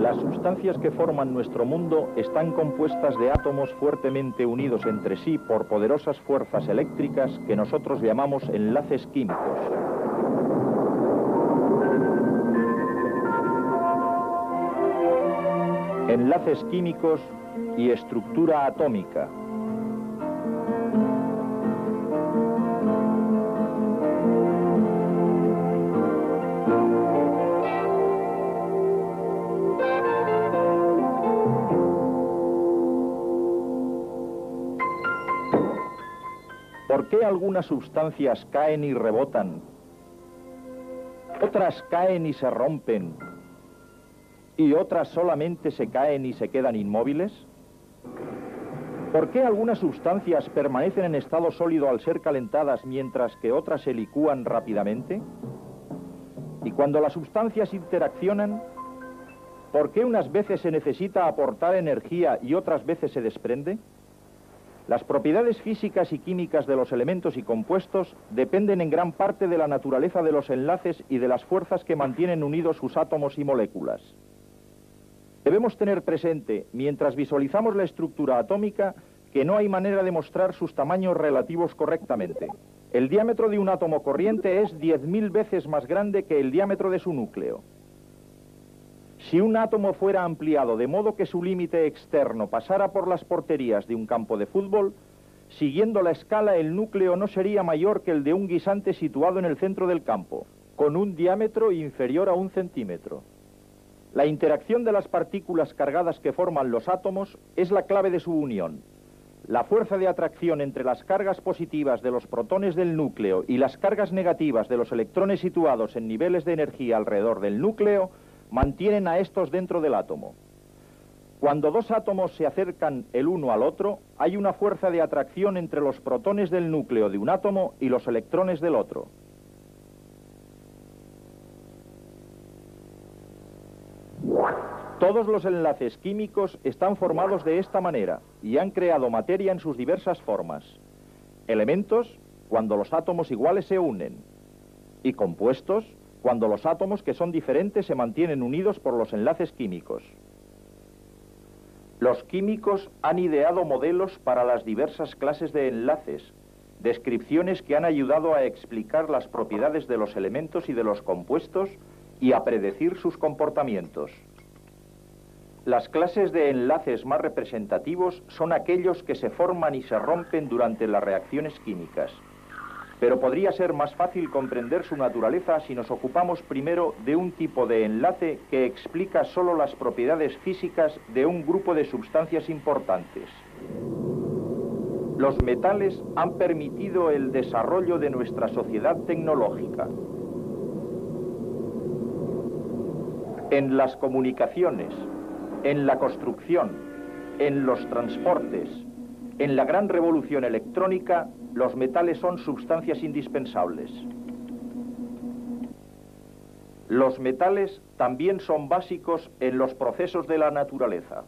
Las sustancias que forman nuestro mundo están compuestas de átomos fuertemente unidos entre sí por poderosas fuerzas eléctricas que nosotros llamamos enlaces químicos. Enlaces químicos y estructura atómica. ¿Por qué algunas sustancias caen y rebotan? Otras caen y se rompen, y otras solamente se caen y se quedan inmóviles. ¿Por qué algunas sustancias permanecen en estado sólido al ser calentadas mientras que otras se licúan rápidamente? Y cuando las sustancias interaccionan, ¿por qué unas veces se necesita aportar energía y otras veces se desprende? Las propiedades físicas y químicas de los elementos y compuestos dependen en gran parte de la naturaleza de los enlaces y de las fuerzas que mantienen unidos sus átomos y moléculas. Debemos tener presente, mientras visualizamos la estructura atómica, que no hay manera de mostrar sus tamaños relativos correctamente. El diámetro de un átomo corriente es 10.000 veces más grande que el diámetro de su núcleo. Si un átomo fuera ampliado de modo que su límite externo pasara por las porterías de un campo de fútbol, siguiendo la escala, el núcleo no sería mayor que el de un guisante situado en el centro del campo, con un diámetro inferior a 1 centímetro. La interacción de las partículas cargadas que forman los átomos es la clave de su unión. La fuerza de atracción entre las cargas positivas de los protones del núcleo y las cargas negativas de los electrones situados en niveles de energía alrededor del núcleo mantienen a estos dentro del átomo. Cuando dos átomos se acercan el uno al otro, hay una fuerza de atracción entre los protones del núcleo de un átomo y los electrones del otro. Todos los enlaces químicos están formados de esta manera y han creado materia en sus diversas formas. Elementos, cuando los átomos iguales se unen, y compuestos, cuando los átomos que son diferentes se mantienen unidos por los enlaces químicos. Los químicos han ideado modelos para las diversas clases de enlaces, descripciones que han ayudado a explicar las propiedades de los elementos y de los compuestos y a predecir sus comportamientos. Las clases de enlaces más representativos son aquellos que se forman y se rompen durante las reacciones químicas. Pero podría ser más fácil comprender su naturaleza si nos ocupamos primero de un tipo de enlace que explica solo las propiedades físicas de un grupo de sustancias importantes. Los metales han permitido el desarrollo de nuestra sociedad tecnológica. En las comunicaciones, en la construcción, en los transportes, en la gran revolución electrónica, los metales son sustancias indispensables. Los metales también son básicos en los procesos de la naturaleza.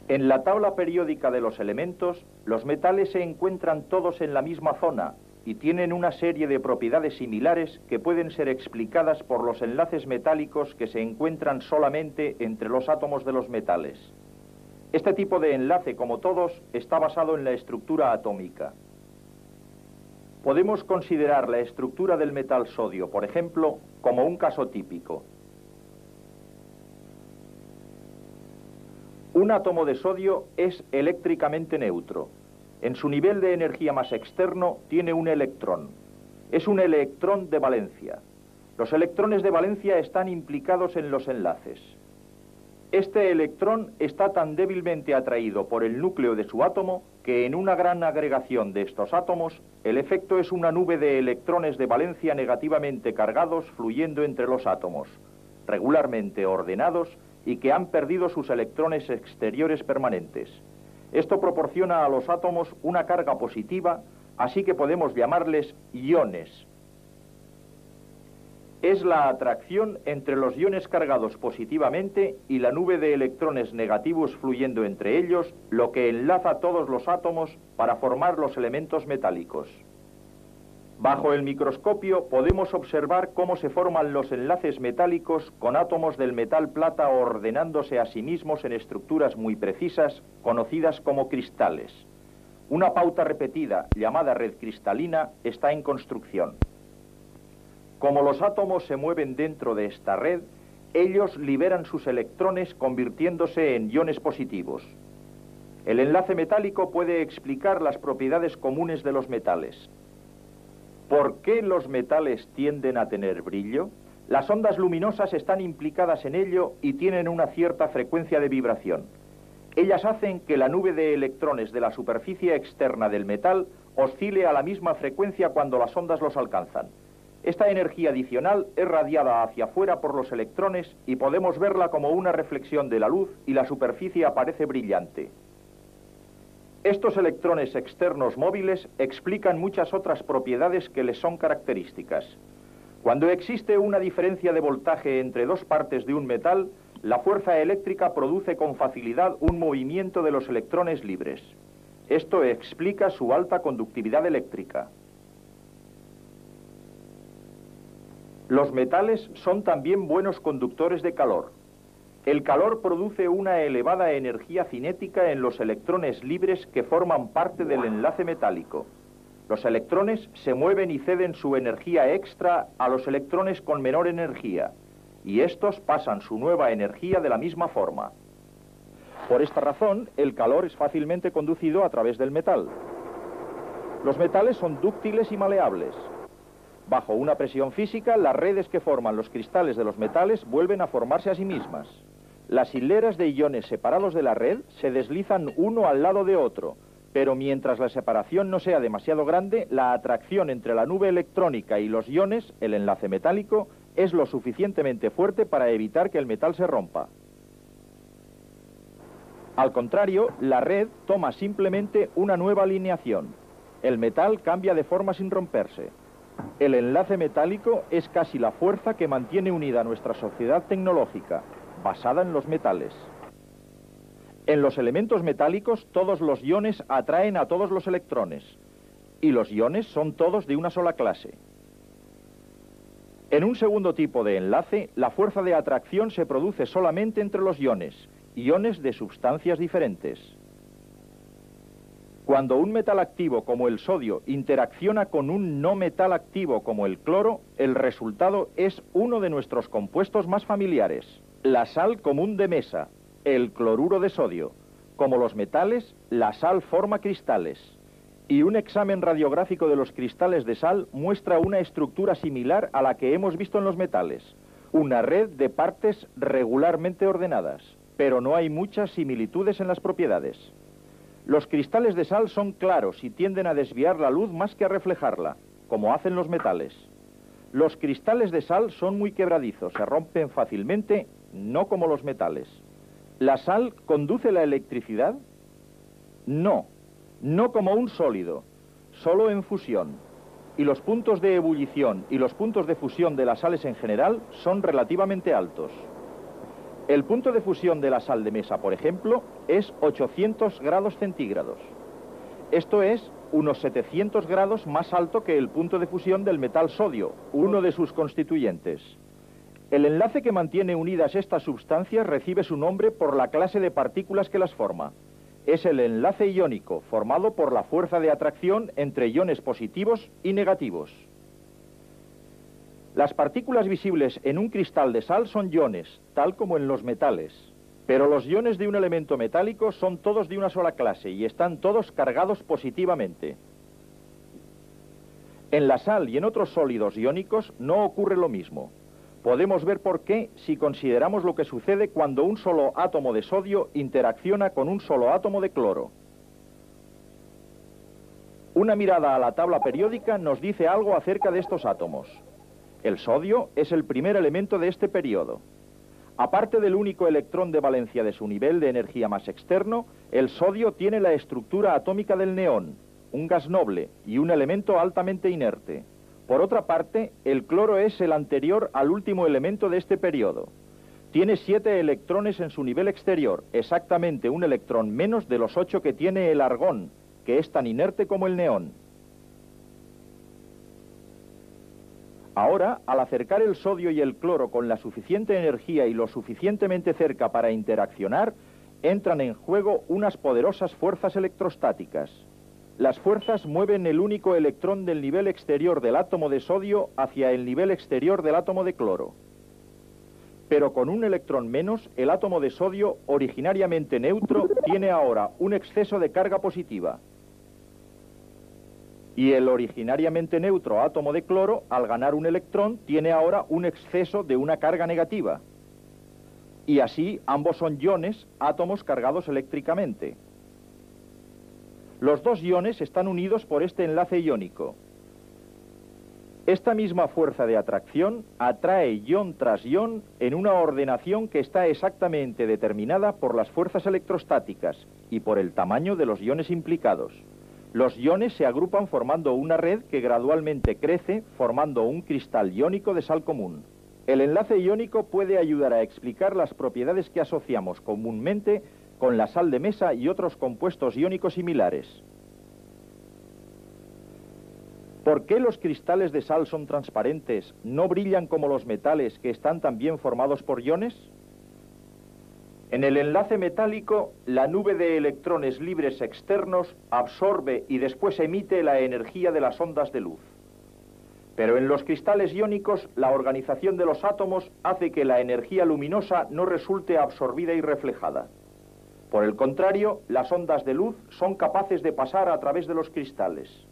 En la tabla periódica de los elementos, los metales se encuentran todos en la misma zona y tienen una serie de propiedades similares que pueden ser explicadas por los enlaces metálicos que se encuentran solamente entre los átomos de los metales. Este tipo de enlace, como todos, está basado en la estructura atómica. Podemos considerar la estructura del metal sodio, por ejemplo, como un caso típico. Un átomo de sodio es eléctricamente neutro. En su nivel de energía más externo tiene un electrón. Es un electrón de valencia. Los electrones de valencia están implicados en los enlaces. Este electrón está tan débilmente atraído por el núcleo de su átomo que en una gran agregación de estos átomos, el efecto es una nube de electrones de valencia negativamente cargados fluyendo entre los átomos, regularmente ordenados y que han perdido sus electrones exteriores permanentes. Esto proporciona a los átomos una carga positiva, así que podemos llamarles iones. Es la atracción entre los iones cargados positivamente y la nube de electrones negativos fluyendo entre ellos lo que enlaza todos los átomos para formar los elementos metálicos. Bajo el microscopio podemos observar cómo se forman los enlaces metálicos con átomos del metal plata ordenándose a sí mismos en estructuras muy precisas, conocidas como cristales. Una pauta repetida, llamada red cristalina, está en construcción. Como los átomos se mueven dentro de esta red, ellos liberan sus electrones convirtiéndose en iones positivos. El enlace metálico puede explicar las propiedades comunes de los metales. ¿Por qué los metales tienden a tener brillo? Las ondas luminosas están implicadas en ello y tienen una cierta frecuencia de vibración. Ellas hacen que la nube de electrones de la superficie externa del metal oscile a la misma frecuencia cuando las ondas los alcanzan. Esta energía adicional es radiada hacia afuera por los electrones y podemos verla como una reflexión de la luz y la superficie aparece brillante. Estos electrones externos móviles explican muchas otras propiedades que les son características. Cuando existe una diferencia de voltaje entre dos partes de un metal, la fuerza eléctrica produce con facilidad un movimiento de los electrones libres. Esto explica su alta conductividad eléctrica. Los metales son también buenos conductores de calor. El calor produce una elevada energía cinética en los electrones libres que forman parte del enlace metálico. Los electrones se mueven y ceden su energía extra a los electrones con menor energía, y estos pasan su nueva energía de la misma forma. Por esta razón, el calor es fácilmente conducido a través del metal. Los metales son dúctiles y maleables. Bajo una presión física, las redes que forman los cristales de los metales vuelven a formarse a sí mismas. Las hileras de iones separados de la red se deslizan uno al lado de otro, pero mientras la separación no sea demasiado grande, la atracción entre la nube electrónica y los iones, el enlace metálico, es lo suficientemente fuerte para evitar que el metal se rompa. Al contrario, la red toma simplemente una nueva alineación. El metal cambia de forma sin romperse. El enlace metálico es casi la fuerza que mantiene unida nuestra sociedad tecnológica, basada en los metales. En los elementos metálicos, todos los iones atraen a todos los electrones, y los iones son todos de una sola clase. En un segundo tipo de enlace, la fuerza de atracción se produce solamente entre los iones de sustancias diferentes. Cuando un metal activo como el sodio interacciona con un no metal activo como el cloro, el resultado es uno de nuestros compuestos más familiares, la sal común de mesa, el cloruro de sodio. Como los metales, la sal forma cristales, y un examen radiográfico de los cristales de sal muestra una estructura similar a la que hemos visto en los metales, una red de partes regularmente ordenadas, pero no hay muchas similitudes en las propiedades. Los cristales de sal son claros y tienden a desviar la luz más que a reflejarla, como hacen los metales. Los cristales de sal son muy quebradizos, se rompen fácilmente, no como los metales. ¿La sal conduce la electricidad? No, no como un sólido, solo en fusión. Y los puntos de ebullición y los puntos de fusión de las sales en general son relativamente altos. El punto de fusión de la sal de mesa, por ejemplo, es 800 grados centígrados. Esto es unos 700 grados más alto que el punto de fusión del metal sodio, uno de sus constituyentes. El enlace que mantiene unidas estas sustancias recibe su nombre por la clase de partículas que las forma. Es el enlace iónico, formado por la fuerza de atracción entre iones positivos y negativos. Las partículas visibles en un cristal de sal son iones, tal como en los metales. Pero los iones de un elemento metálico son todos de una sola clase y están todos cargados positivamente. En la sal y en otros sólidos iónicos no ocurre lo mismo. Podemos ver por qué si consideramos lo que sucede cuando un solo átomo de sodio interacciona con un solo átomo de cloro. Una mirada a la tabla periódica nos dice algo acerca de estos átomos. El sodio es el primer elemento de este periodo. Aparte del único electrón de valencia de su nivel de energía más externo, el sodio tiene la estructura atómica del neón, un gas noble y un elemento altamente inerte. Por otra parte, el cloro es el anterior al último elemento de este periodo. Tiene 7 electrones en su nivel exterior, exactamente un electrón menos de los 8 que tiene el argón, que es tan inerte como el neón. Ahora, al acercar el sodio y el cloro con la suficiente energía y lo suficientemente cerca para interaccionar, entran en juego unas poderosas fuerzas electrostáticas. Las fuerzas mueven el único electrón del nivel exterior del átomo de sodio hacia el nivel exterior del átomo de cloro. Pero con un electrón menos, el átomo de sodio, originariamente neutro, tiene ahora un exceso de carga positiva. Y el originariamente neutro átomo de cloro, al ganar un electrón, tiene ahora un exceso de una carga negativa. Y así, ambos son iones, átomos cargados eléctricamente. Los dos iones están unidos por este enlace iónico. Esta misma fuerza de atracción atrae ion tras ion en una ordenación que está exactamente determinada por las fuerzas electrostáticas y por el tamaño de los iones implicados. Los iones se agrupan formando una red que gradualmente crece, formando un cristal iónico de sal común. El enlace iónico puede ayudar a explicar las propiedades que asociamos comúnmente con la sal de mesa y otros compuestos iónicos similares. ¿Por qué los cristales de sal son transparentes, no brillan como los metales que están también formados por iones? En el enlace metálico, la nube de electrones libres externos absorbe y después emite la energía de las ondas de luz. Pero en los cristales iónicos, la organización de los átomos hace que la energía luminosa no resulte absorbida y reflejada. Por el contrario, las ondas de luz son capaces de pasar a través de los cristales.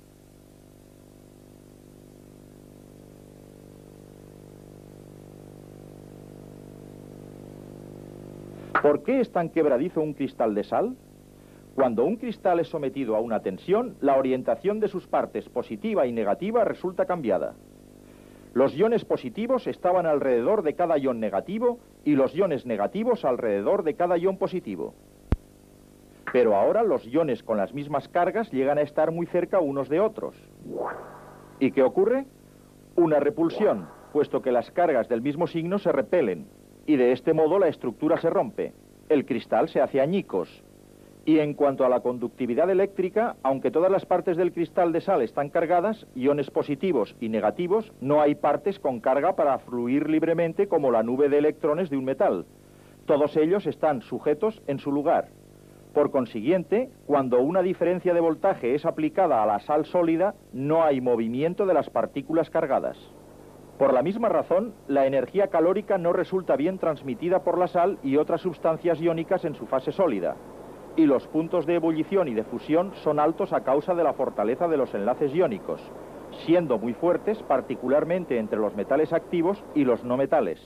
¿Por qué es tan quebradizo un cristal de sal? Cuando un cristal es sometido a una tensión, la orientación de sus partes positiva y negativa resulta cambiada. Los iones positivos estaban alrededor de cada ion negativo y los iones negativos alrededor de cada ion positivo. Pero ahora los iones con las mismas cargas llegan a estar muy cerca unos de otros. ¿Y qué ocurre? Una repulsión, puesto que las cargas del mismo signo se repelen, y de este modo la estructura se rompe. El cristal se hace añicos. Y en cuanto a la conductividad eléctrica, aunque todas las partes del cristal de sal están cargadas, iones positivos y negativos, no hay partes con carga para fluir libremente como la nube de electrones de un metal. Todos ellos están sujetos en su lugar. Por consiguiente, cuando una diferencia de voltaje es aplicada a la sal sólida, no hay movimiento de las partículas cargadas. Por la misma razón, la energía calórica no resulta bien transmitida por la sal y otras sustancias iónicas en su fase sólida. Y los puntos de ebullición y de fusión son altos a causa de la fortaleza de los enlaces iónicos, siendo muy fuertes particularmente entre los metales activos y los no metales.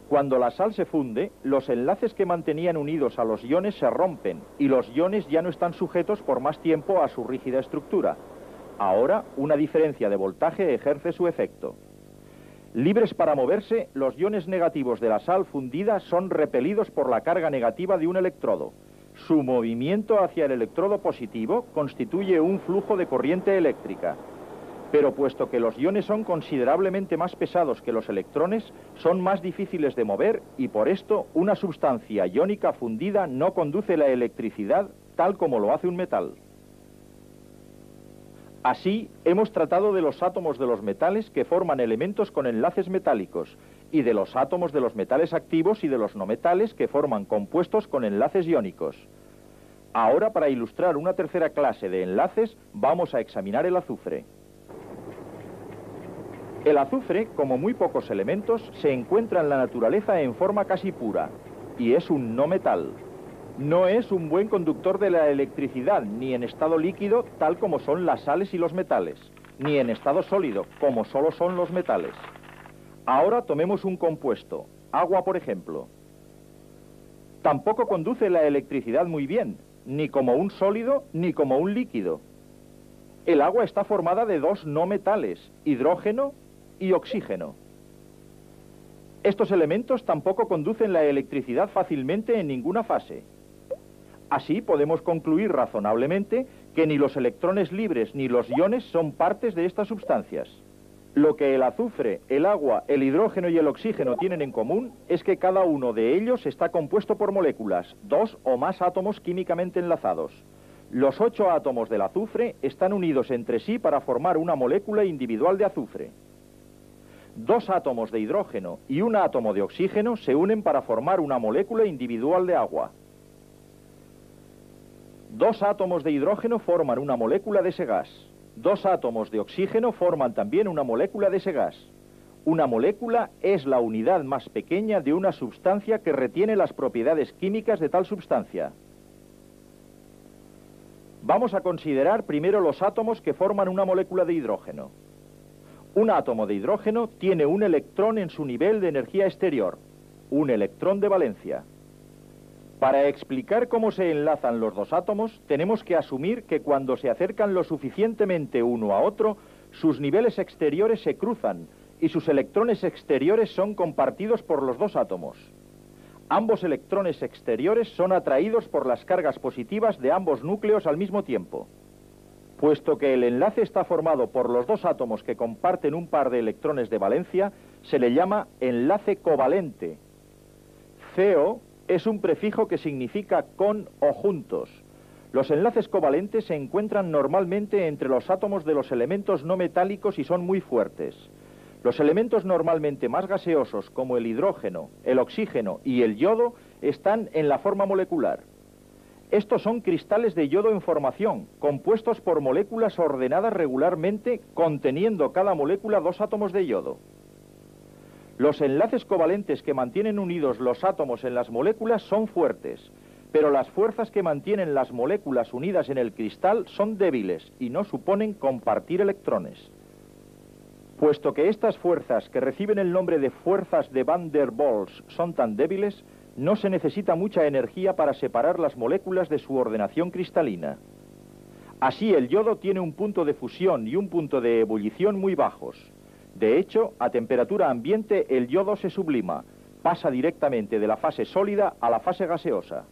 Cuando la sal se funde, los enlaces que mantenían unidos a los iones se rompen y los iones ya no están sujetos por más tiempo a su rígida estructura. Ahora, una diferencia de voltaje ejerce su efecto. Libres para moverse, los iones negativos de la sal fundida son repelidos por la carga negativa de un electrodo. Su movimiento hacia el electrodo positivo constituye un flujo de corriente eléctrica. Pero puesto que los iones son considerablemente más pesados que los electrones, son más difíciles de mover y por esto una sustancia iónica fundida no conduce la electricidad tal como lo hace un metal. Así, hemos tratado de los átomos de los metales que forman elementos con enlaces metálicos, y de los átomos de los metales activos y de los no metales que forman compuestos con enlaces iónicos. Ahora, para ilustrar una tercera clase de enlaces, vamos a examinar el azufre. El azufre, como muy pocos elementos, se encuentra en la naturaleza en forma casi pura, y es un no metal. No es un buen conductor de la electricidad, ni en estado líquido, tal como son las sales y los metales, ni en estado sólido, como solo son los metales. Ahora tomemos un compuesto, agua por ejemplo. Tampoco conduce la electricidad muy bien, ni como un sólido, ni como un líquido. El agua está formada de dos no metales, hidrógeno y oxígeno. Estos elementos tampoco conducen la electricidad fácilmente en ninguna fase. Así podemos concluir razonablemente que ni los electrones libres ni los iones son partes de estas sustancias. Lo que el azufre, el agua, el hidrógeno y el oxígeno tienen en común es que cada uno de ellos está compuesto por moléculas, dos o más átomos químicamente enlazados. Los 8 átomos del azufre están unidos entre sí para formar una molécula individual de azufre. Dos átomos de hidrógeno y un átomo de oxígeno se unen para formar una molécula individual de agua. Dos átomos de hidrógeno forman una molécula de ese gas. Dos átomos de oxígeno forman también una molécula de ese gas. Una molécula es la unidad más pequeña de una sustancia que retiene las propiedades químicas de tal sustancia. Vamos a considerar primero los átomos que forman una molécula de hidrógeno. Un átomo de hidrógeno tiene un electrón en su nivel de energía exterior, un electrón de valencia. Para explicar cómo se enlazan los dos átomos, tenemos que asumir que cuando se acercan lo suficientemente uno a otro, sus niveles exteriores se cruzan y sus electrones exteriores son compartidos por los dos átomos. Ambos electrones exteriores son atraídos por las cargas positivas de ambos núcleos al mismo tiempo. Puesto que el enlace está formado por los dos átomos que comparten un par de electrones de valencia, se le llama enlace covalente. CO es un prefijo que significa con o juntos. Los enlaces covalentes se encuentran normalmente entre los átomos de los elementos no metálicos y son muy fuertes. Los elementos normalmente más gaseosos, como el hidrógeno, el oxígeno y el yodo, están en la forma molecular. Estos son cristales de yodo en formación, compuestos por moléculas ordenadas regularmente, conteniendo cada molécula dos átomos de yodo. Los enlaces covalentes que mantienen unidos los átomos en las moléculas son fuertes, pero las fuerzas que mantienen las moléculas unidas en el cristal son débiles y no suponen compartir electrones. Puesto que estas fuerzas, que reciben el nombre de fuerzas de Van der Waals, son tan débiles, no se necesita mucha energía para separar las moléculas de su ordenación cristalina. Así, el yodo tiene un punto de fusión y un punto de ebullición muy bajos. De hecho, a temperatura ambiente el yodo se sublima, pasa directamente de la fase sólida a la fase gaseosa.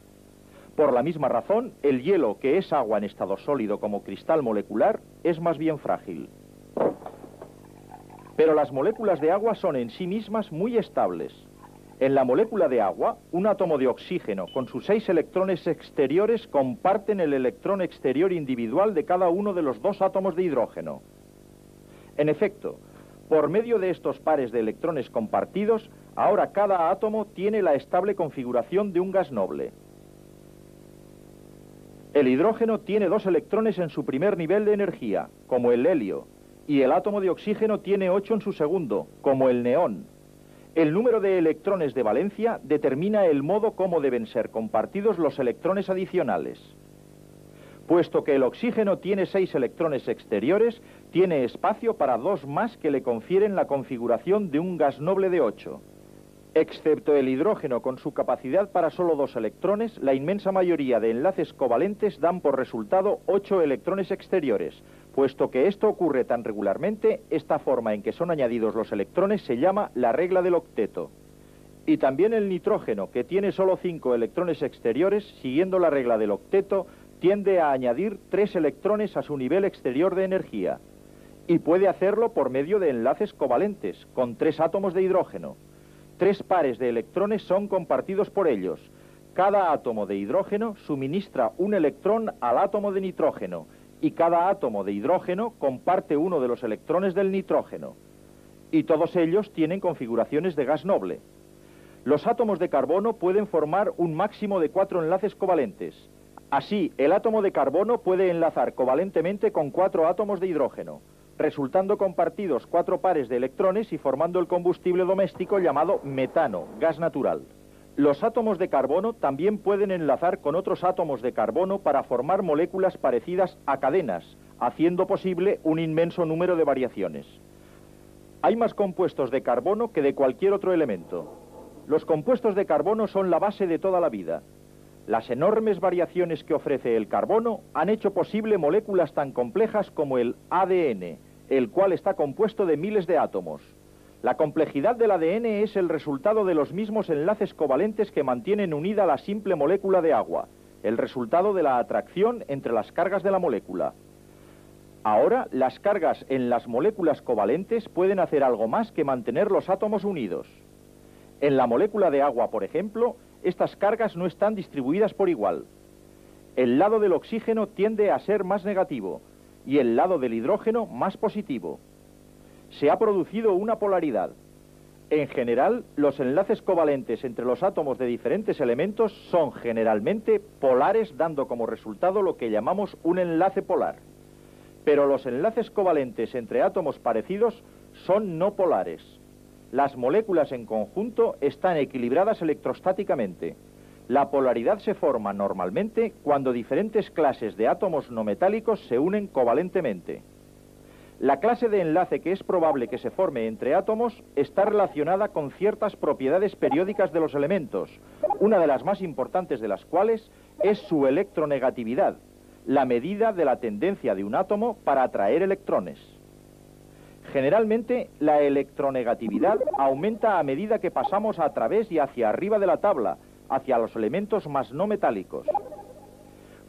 Por la misma razón, el hielo, que es agua en estado sólido como cristal molecular, es más bien frágil. Pero las moléculas de agua son en sí mismas muy estables. En la molécula de agua, un átomo de oxígeno con sus 6 electrones exteriores comparten el electrón exterior individual de cada uno de los dos átomos de hidrógeno. En efecto, por medio de estos pares de electrones compartidos, ahora cada átomo tiene la estable configuración de un gas noble. El hidrógeno tiene 2 electrones en su primer nivel de energía, como el helio, y el átomo de oxígeno tiene 8 en su segundo, como el neón. El número de electrones de valencia determina el modo como deben ser compartidos los electrones adicionales. Puesto que el oxígeno tiene 6 electrones exteriores, tiene espacio para 2 más que le confieren la configuración de un gas noble de 8. Excepto el hidrógeno con su capacidad para solo 2 electrones, la inmensa mayoría de enlaces covalentes dan por resultado 8 electrones exteriores. Puesto que esto ocurre tan regularmente, esta forma en que son añadidos los electrones se llama la regla del octeto. Y también el nitrógeno, que tiene solo 5 electrones exteriores, siguiendo la regla del octeto, tiende a añadir 3 electrones a su nivel exterior de energía. Y puede hacerlo por medio de enlaces covalentes, con 3 átomos de hidrógeno. 3 pares de electrones son compartidos por ellos. Cada átomo de hidrógeno suministra un electrón al átomo de nitrógeno, y cada átomo de hidrógeno comparte uno de los electrones del nitrógeno. Y todos ellos tienen configuraciones de gas noble. Los átomos de carbono pueden formar un máximo de 4 enlaces covalentes. Así, el átomo de carbono puede enlazar covalentemente con 4 átomos de hidrógeno, resultando compartidos 4 pares de electrones y formando el combustible doméstico llamado metano, gas natural. Los átomos de carbono también pueden enlazar con otros átomos de carbono para formar moléculas parecidas a cadenas, haciendo posible un inmenso número de variaciones. Hay más compuestos de carbono que de cualquier otro elemento. Los compuestos de carbono son la base de toda la vida. Las enormes variaciones que ofrece el carbono han hecho posible moléculas tan complejas como el ADN, el cual está compuesto de miles de átomos. La complejidad del ADN es el resultado de los mismos enlaces covalentes que mantienen unida la simple molécula de agua, el resultado de la atracción entre las cargas de la molécula. Ahora, las cargas en las moléculas covalentes pueden hacer algo más que mantener los átomos unidos. En la molécula de agua, por ejemplo, estas cargas no están distribuidas por igual. El lado del oxígeno tiende a ser más negativo y el lado del hidrógeno más positivo. Se ha producido una polaridad. En general, los enlaces covalentes entre los átomos de diferentes elementos son generalmente polares, dando como resultado lo que llamamos un enlace polar. Pero los enlaces covalentes entre átomos parecidos son no polares. Las moléculas en conjunto están equilibradas electrostáticamente. La polaridad se forma normalmente cuando diferentes clases de átomos no metálicos se unen covalentemente. La clase de enlace que es probable que se forme entre átomos está relacionada con ciertas propiedades periódicas de los elementos, una de las más importantes de las cuales es su electronegatividad, la medida de la tendencia de un átomo para atraer electrones. Generalmente, la electronegatividad aumenta a medida que pasamos a través y hacia arriba de la tabla, hacia los elementos más no metálicos.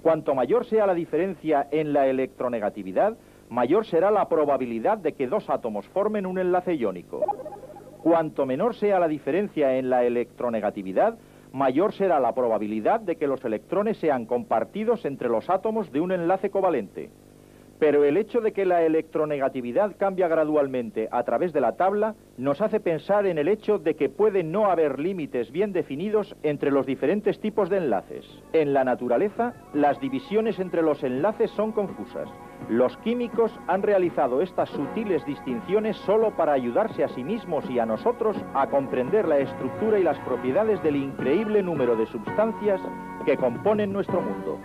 Cuanto mayor sea la diferencia en la electronegatividad, mayor será la probabilidad de que dos átomos formen un enlace iónico. Cuanto menor sea la diferencia en la electronegatividad, mayor será la probabilidad de que los electrones sean compartidos entre los átomos de un enlace covalente. Pero el hecho de que la electronegatividad cambia gradualmente a través de la tabla nos hace pensar en el hecho de que puede no haber límites bien definidos entre los diferentes tipos de enlaces. En la naturaleza, las divisiones entre los enlaces son confusas. Los químicos han realizado estas sutiles distinciones solo para ayudarse a sí mismos y a nosotros a comprender la estructura y las propiedades del increíble número de sustancias que componen nuestro mundo.